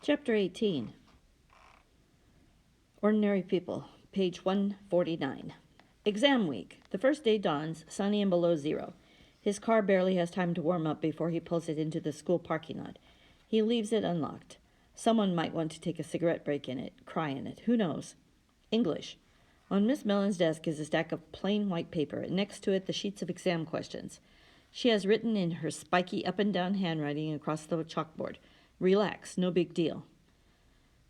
Chapter 18. Ordinary People, page 149. Exam week. The first day dawns, sunny and below zero. His car barely has time to warm up before he pulls it into the school parking lot. He leaves it unlocked. Someone might want to take a cigarette break in it, cry in it, who knows? English. On Miss Mellon's desk is a stack of plain white paper, and next to it the sheets of exam questions. She has written in her spiky up-and-down handwriting across the chalkboard, "Relax, no big deal."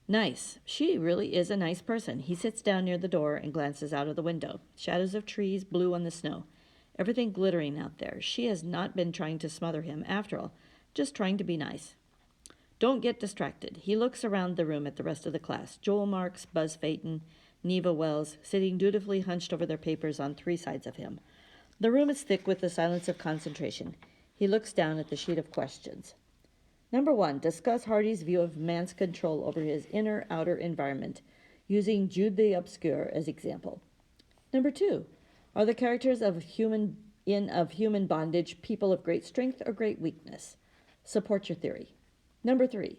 Nice. She really is a nice person. He sits down near the door and glances out of the window. Shadows of trees, blue on the snow. Everything glittering out there. She has not been trying to smother him, after all, just trying to be nice. Don't get distracted. He looks around the room at the rest of the class. Joel Marks, Buzz Phaeton, Neva Wells, sitting dutifully hunched over their papers on three sides of him. The room is thick with the silence of concentration. He looks down at the sheet of questions. Number 1, discuss Hardy's view of man's control over his inner-outer environment, using Jude the Obscure as example. Number 2, are the characters of human bondage people of great strength or great weakness? Support your theory. Number 3,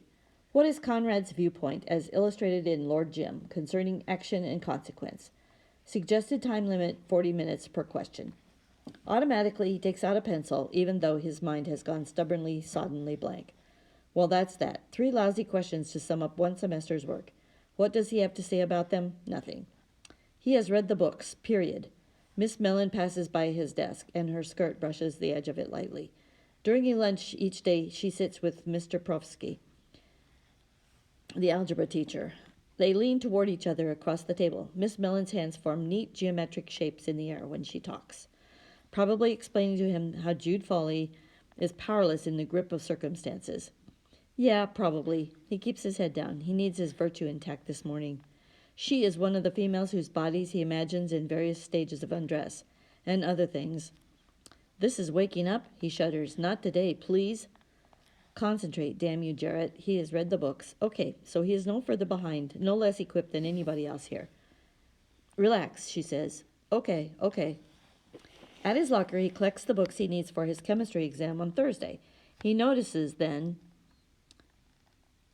what is Conrad's viewpoint as illustrated in Lord Jim concerning action and consequence? Suggested time limit 40 minutes per question. Automatically, he takes out a pencil, even though his mind has gone stubbornly, soddenly blank. Well, that's that. 3 lousy questions to sum up one semester's work. What does he have to say about them? Nothing. He has read the books, period. Miss Mellon passes by his desk, and her skirt brushes the edge of it lightly. During a lunch each day, she sits with Mr. Profsky, the algebra teacher. They lean toward each other across the table. Miss Mellon's hands form neat geometric shapes in the air when she talks, probably explaining to him how Jude Foley is powerless in the grip of circumstances. Yeah, probably. He keeps his head down. He needs his virtue intact this morning. She is one of the females whose bodies he imagines in various stages of undress, and other things. This is waking up, he shudders. Not today, please. Concentrate, damn you, Jarrett. He has read the books. Okay, so he is no further behind, no less equipped than anybody else here. Relax, she says. Okay. At his locker, he collects the books he needs for his chemistry exam on Thursday. He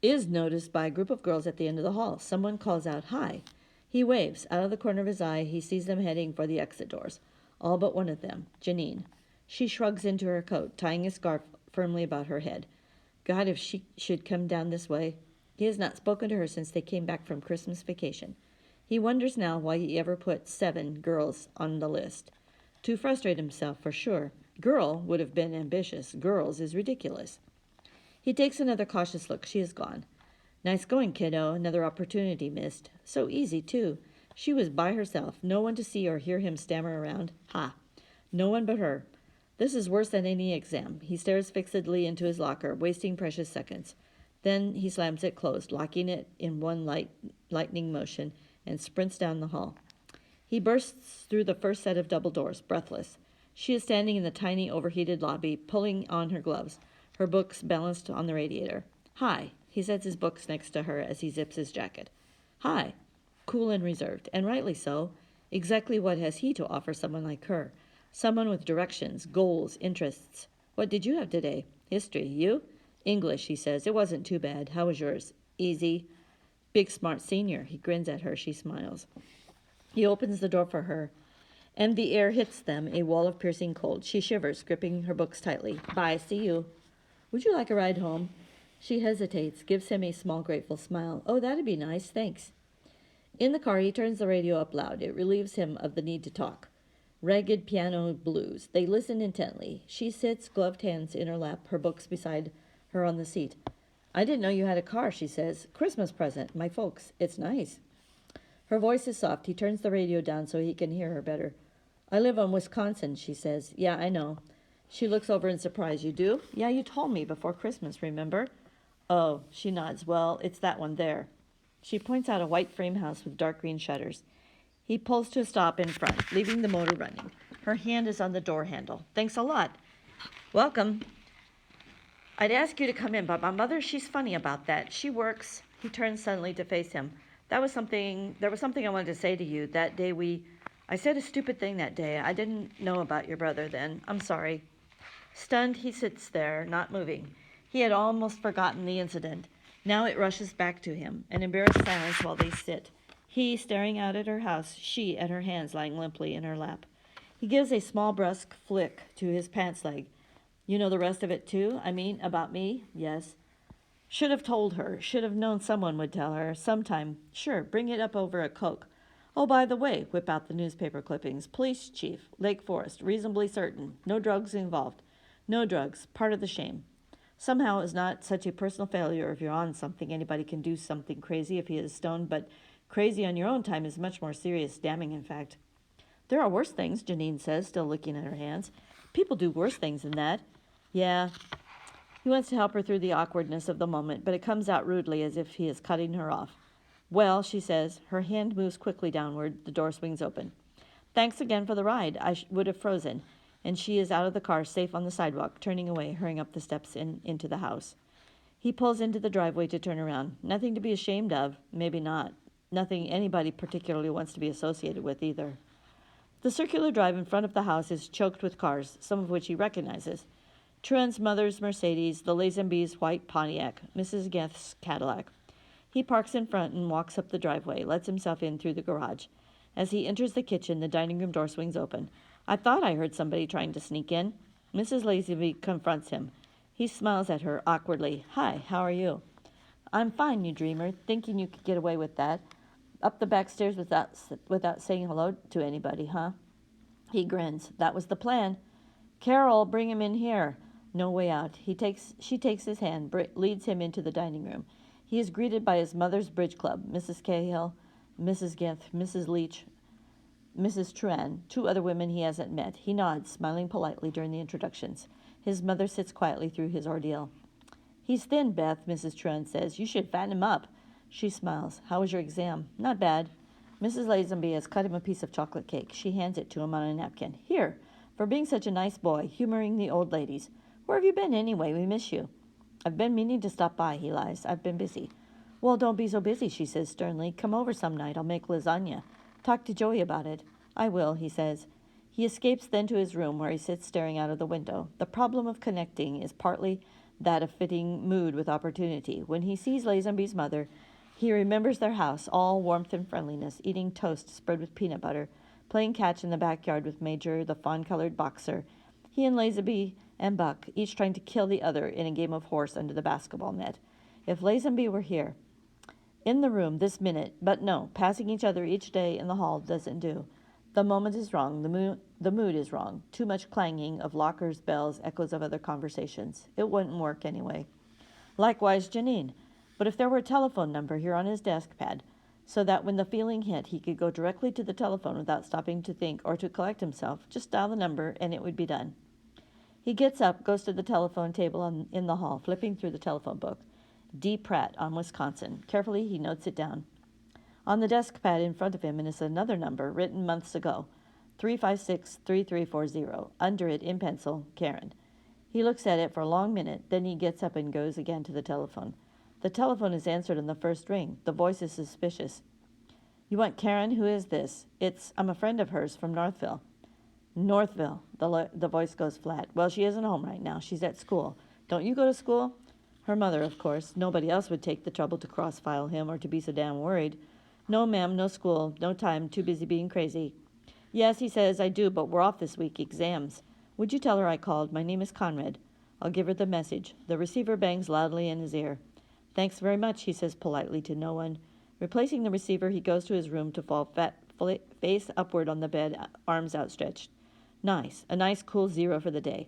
is noticed by a group of girls at the end of the hall. Someone calls out, "Hi." He waves. Out of the corner of his eye, he sees them heading for the exit doors. All but one of them, Janine. She shrugs into her coat, tying a scarf firmly about her head. God, if she should come down this way. He has not spoken to her since they came back from Christmas vacation. He wonders now why he ever put 7 girls on the list. To frustrate himself, for sure. Girl would have been ambitious. Girls is ridiculous. He takes another cautious look. She is gone. Nice going, kiddo. Another opportunity missed. So easy, too. She was by herself. No one to see or hear him stammer around. Ha! No one but her. This is worse than any exam. He stares fixedly into his locker, wasting precious seconds. Then he slams it closed, locking it in one lightning motion, and sprints down the hall. He bursts through the first set of double doors, breathless. She is standing in the tiny, overheated lobby, pulling on her gloves, her books balanced on the radiator. Hi. He sets his books next to her as he zips his jacket. Hi. Cool and reserved, and rightly so. Exactly what has he to offer someone like her? Someone with directions, goals, interests. What did you have today? History. You? English, he says. It wasn't too bad. How was yours? Easy. Big smart senior. He grins at her. She smiles. He opens the door for her, and the air hits them, a wall of piercing cold. She shivers, gripping her books tightly. Bye. See you. Would you like a ride home? She hesitates, gives him a small, grateful smile. Oh, that'd be nice. Thanks. In the car, he turns the radio up loud. It relieves him of the need to talk. Ragged piano blues. They listen intently. She sits, gloved hands in her lap, her books beside her on the seat. I didn't know you had a car, she says. Christmas present. My folks. It's nice. Her voice is soft. He turns the radio down so he can hear her better. I live in Wisconsin, she says. Yeah, I know. She looks over in surprise. You do? Yeah, you told me before Christmas, remember? Oh, she nods. Well, it's that one there. She points out a white frame house with dark green shutters. He pulls to a stop in front, leaving the motor running. Her hand is on the door handle. Thanks a lot. Welcome. I'd ask you to come in, but my mother, she's funny about that. She works. He turns suddenly to face him. There was something I wanted to say to you. That day I said a stupid thing that day. I didn't know about your brother then. I'm sorry. Stunned, he sits there, not moving. He had almost forgotten the incident. Now it rushes back to him, an embarrassed silence while they sit. He staring out at her house, she at her hands lying limply in her lap. He gives a small brusque flick to his pants leg. You know the rest of it too? I mean, about me? Yes. Should have told her. Should have known someone would tell her. Sometime. Sure, bring it up over a Coke. Oh, by the way, whip out the newspaper clippings. Police chief, Lake Forest, reasonably certain. No drugs involved. No drugs. Part of the shame. Somehow it's not such a personal failure if you're on something. Anybody can do something crazy if he is stoned, but crazy on your own time is much more serious, damning in fact. There are worse things, Janine says, still looking at her hands. People do worse things than that. Yeah. He wants to help her through the awkwardness of the moment, but it comes out rudely as if he is cutting her off. Well, she says. Her hand moves quickly downward. The door swings open. Thanks again for the ride. I would have frozen. And she is out of the car, safe on the sidewalk, turning away, hurrying up the steps into the house. He pulls into the driveway to turn around. Nothing to be ashamed of. Maybe not. Nothing anybody particularly wants to be associated with either. The circular drive in front of the house is choked with cars, some of which he recognizes. Truan's mother's Mercedes, the Lazenby's white Pontiac, Mrs. Geth's Cadillac. He parks in front and walks up the driveway, lets himself in through the garage. As he enters the kitchen, the dining room door swings open. I thought I heard somebody trying to sneak in. Mrs. Lazenby confronts him. He smiles at her awkwardly. Hi, how are you? I'm fine, you dreamer, thinking you could get away with that. Up the back stairs without saying hello to anybody, huh? He grins. That was the plan. Carol, bring him in here. No way out. She takes his hand, leads him into the dining room. He is greeted by his mother's bridge club, Mrs. Cahill, Mrs. Geth, Mrs. Leach, Mrs. Truan, two other women he hasn't met. He nods, smiling politely during the introductions. His mother sits quietly through his ordeal. He's thin, Beth, Mrs. Truan says. You should fatten him up. She smiles. How was your exam? Not bad. Mrs. Lazenby has cut him a piece of chocolate cake. She hands it to him on a napkin. Here, for being such a nice boy, humoring the old ladies. Where have you been anyway? We miss you. I've been meaning to stop by, he lies. I've been busy. Well, don't be so busy, she says sternly. Come over some night. I'll make lasagna. Talk to Joey about it. I will, he says. He escapes then to his room where he sits staring out of the window. The problem of connecting is partly that of fitting mood with opportunity. When he sees Lazenby's mother, he remembers their house, all warmth and friendliness, eating toast spread with peanut butter, playing catch in the backyard with Major, the fawn-colored boxer. He and Lazenby and Buck, each trying to kill the other in a game of horse under the basketball net. If Lazenby were here, in the room this minute, but no, passing each other each day in the hall doesn't do. The moment is wrong, the mood is wrong. Too much clanging of lockers, bells, echoes of other conversations. It wouldn't work anyway. Likewise, Janine. But if there were a telephone number here on his desk pad, so that when the feeling hit, he could go directly to the telephone without stopping to think or to collect himself, just dial the number and it would be done. He gets up, goes to the telephone table in the hall, flipping through the telephone book. D. Pratt on Wisconsin. Carefully, he notes it down. On the desk pad in front of him is another number written months ago, 356-3340. Under it, in pencil, Karen. He looks at it for a long minute, then he gets up and goes again to the telephone. The telephone is answered on the first ring. The voice is suspicious. You want Karen? Who is this? I'm a friend of hers from Northville. Northville. The voice goes flat. Well, she isn't home right now. She's at school. Don't you go to school? Her mother, of course. Nobody else would take the trouble to cross-file him or to be so damn worried. No, ma'am, no school. No time. Too busy being crazy. Yes, he says, I do, but we're off this week. Exams. Would you tell her I called? My name is Conrad. I'll give her the message. The receiver bangs loudly in his ear. Thanks very much, he says politely to no one. Replacing the receiver, he goes to his room to fall face upward on the bed, arms outstretched. Nice. A nice cool 0 for the day.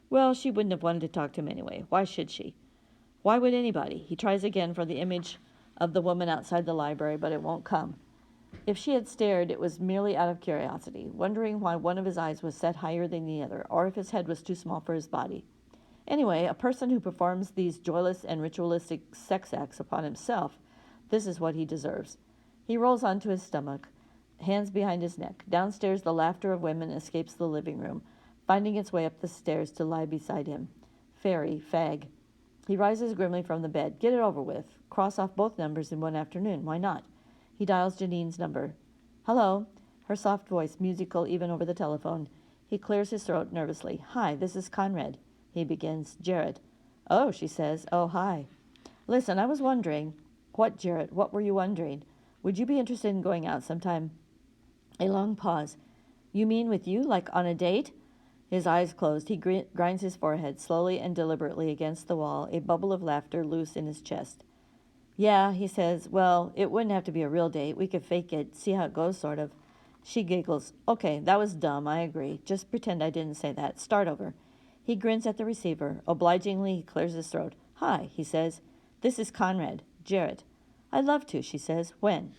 Well, she wouldn't have wanted to talk to him anyway. Why should she? Why would anybody? He tries again for the image of the woman outside the library, but it won't come. If she had stared, it was merely out of curiosity, wondering why one of his eyes was set higher than the other, or if his head was too small for his body. Anyway, a person who performs these joyless and ritualistic sex acts upon himself, this is what he deserves. He rolls onto his stomach, hands behind his neck. Downstairs, the laughter of women escapes the living room, finding its way up the stairs to lie beside him. Fairy, fag. He rises grimly from the bed. Get it over with. Cross off both numbers in one afternoon. Why not? He dials Janine's number. Hello. Her soft voice, musical even over the telephone. He clears his throat nervously. Hi, this is Conrad. He begins. Jared. Oh, she says. Oh, hi. Listen, I was wondering. What, Jarrett? What were you wondering? Would you be interested in going out sometime? A long pause. You mean with you, like on a date? His eyes closed. He grinds his forehead slowly and deliberately against the wall, a bubble of laughter loose in his chest. Yeah, he says. Well, it wouldn't have to be a real date. We could fake it, see how it goes, sort of. She giggles. Okay, that was dumb, I agree. Just pretend I didn't say that. Start over. He grins at the receiver. Obligingly, he clears his throat. Hi, he says. This is Conrad. Jarrett. I'd love to, she says. When?